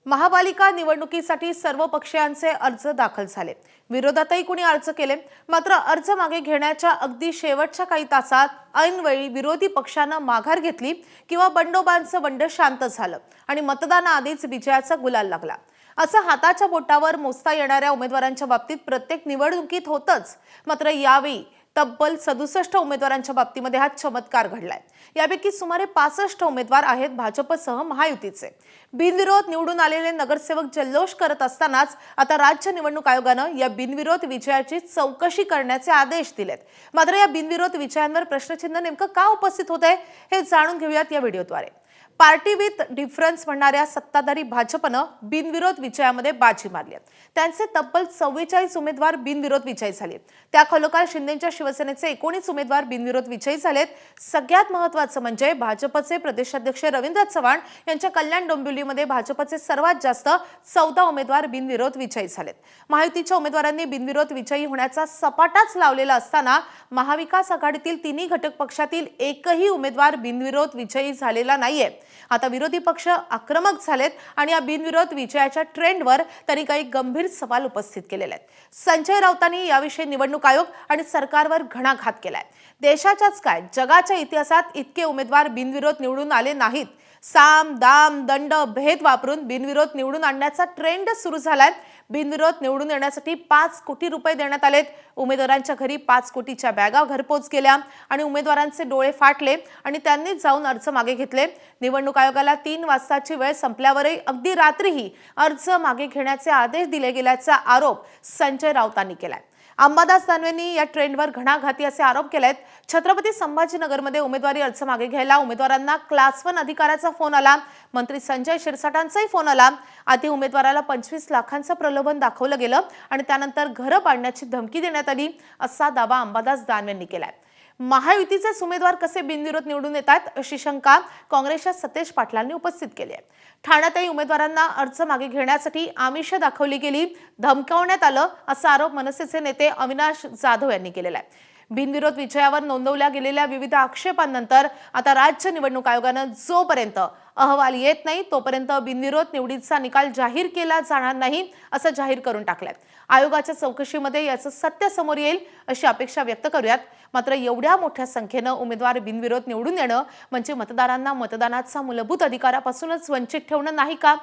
महापालिका निवडणुकीसाठी सर्व पक्षांचे अर्ज दाखल झाले। विरोधातही कुणी अर्ज केले, मात्र अर्ज मागे घेण्याच्या अगदी शेवटच्या काही तासात ऐनवेळी विरोधी पक्षानं माघार घेतली किंवा बंडोबांचं बंड शांत झालं आणि मतदानाआधीच विजयाचा गुलाल लागला। असं हाताच्या बोटावर मोजता येणाऱ्या उमेदवारांच्या बाबतीत प्रत्येक निवडणुकीत होतच, मात्र यावेळी तब्बल 67 उमेदवारांच्या बाबतीमध्ये हा चमत्कार घडलाय। यापैकी सुमारे 65 उमेदवार आहेत भाजपसह महायुतीचे। बिनविरोध निवडून आलेले नगरसेवक जल्लोष करत असतानाच आता राज्य निवडणूक आयोगानं या बिनविरोध विजयाची चौकशी करण्याचे आदेश दिलेत। मात्र या बिनविरोध विजयांवर प्रश्नचिन्ह नेमकं का उपस्थित होतंय हे जाणून घेऊयात या व्हिडिओद्वारे। पार्टी विथ डिफरन्स म्हणणाऱ्या सत्ताधारी भाजपनं बिनविरोध विजयामध्ये बाजी मारली। त्यांचे तब्बल 44 उमेदवार बिनविरोध विजयी झाले। त्याखालोखाल शिंदेच्या शिवसेनेचे 19 उमेदवार बिनविरोध विजयी झालेत। सगळ्यात महत्त्वाचं म्हणजे भाजपचे प्रदेशाध्यक्ष रवींद्र चव्हाण यांच्या कल्याण डोंबिवलीमध्ये भाजपचे सर्वात जास्त 14 उमेदवार बिनविरोध विजयी झालेत। महायुतीच्या उमेदवारांनी बिनविरोध विजयी होण्याचा सपाटाच लावलेला असताना महाविकास आघाडीतील तिन्ही घटक पक्षातील एकही उमेदवार बिनविरोध विजयी झालेला नाहीये। आता विरोधी पक्ष आक्रमक झालेत आणि या बिनविरोध विजयाच्या ट्रेंडवर त्यांनी काही गंभीर सवाल उपस्थित केलेले आहेत। संजय राऊतांनी याविषयी निवडणूक आयोग आणि सरकारवर घणाघात केलाय। देशाच्याच काय जगाच्या इतिहासात इतके उमेदवार बिनविरोध निवडून आले नाहीत। साम दाम दंड भेद वापरून बिनविरोध निवडून आणण्याचा ट्रेंड सुरू झालाय। बिनविरोध निवडून येण्यासाठी 5 कोटी रुपये देण्यात आलेत। उमेदवारांच्या घरी 5 कोटीच्या बॅगा घरपोच केल्या आणि उमेदवारांचे डोळे फाटले आणि त्यांनी जाऊन अर्ज मागे घेतले। निवडणूक आयोगाला 3 वाजताची वेळ संपल्यावरही अगदी रात्रीही अर्ज मागे घेण्याचे आदेश दिले गेल्याचा आरोप संजय राऊतांनी केलाय। अंबादास दानवेंनी या ट्रेंडवर घणाघाती असे आरोप केलेत। छत्रपती संभाजीनगरमध्ये उमेदवारी अर्ज मागे घ्यायला उमेदवारांना क्लास 1 अधिकाराचा फोन आला। मंत्री संजय शिरसाटांचाही फोन आला। आधी उमेदवाराला 25 लाखांचं प्रलोभन दाखवलं गेलं आणि त्यानंतर घरं पाडण्याची धमकी देण्यात आली, असा दावा अंबादास दानवेंनी केलाय। महायुतीचे उमेदवार कसे बिनविरोध निवडून येतात अशी शंका काँग्रेसच्या सतेज पाटलांनी उपस्थित केली आहे। ठाण्यातही उमेदवारांना अर्ज मागे घेण्यासाठी आमिष दाखवली गेली, धमकावण्यात आलं, असा आरोप मनसेचे नेते अविनाश जाधव यांनी केलेला आहे। बिनविरोध विजयावर नोंदवल्या गेलेल्या विविध आक्षेपांनंतर आता राज्य निवडणूक आयोगानं जोपर्यंत अहवाल येत नाही तोपर्यंत बिनविरोध निवडीचा निकाल जाहीर केला जाणार नाही असं जाहीर करून टाकलंय। आयोगाच्या चौकशीमध्ये याचं सत्य समोर येईल अशी अपेक्षा व्यक्त करूयात। मात्र एवढ्या मोठ्या संख्येनं उमेदवार बिनविरोध निवडून येणं म्हणजे मतदारांना मतदानाचा मूलभूत अधिकारापासूनच वंचित ठेवणं नाही का?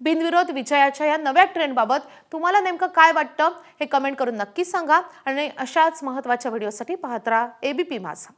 बिनविरोध विजयाच्या या नव्या ट्रेंडबाबत तुम्हाला नेमकं काय वाटतं हे कमेंट करून नक्की सांगा आणि अशाच महत्त्वाच्या व्हिडिओसाठी पाहत राहा एबीपी माझा।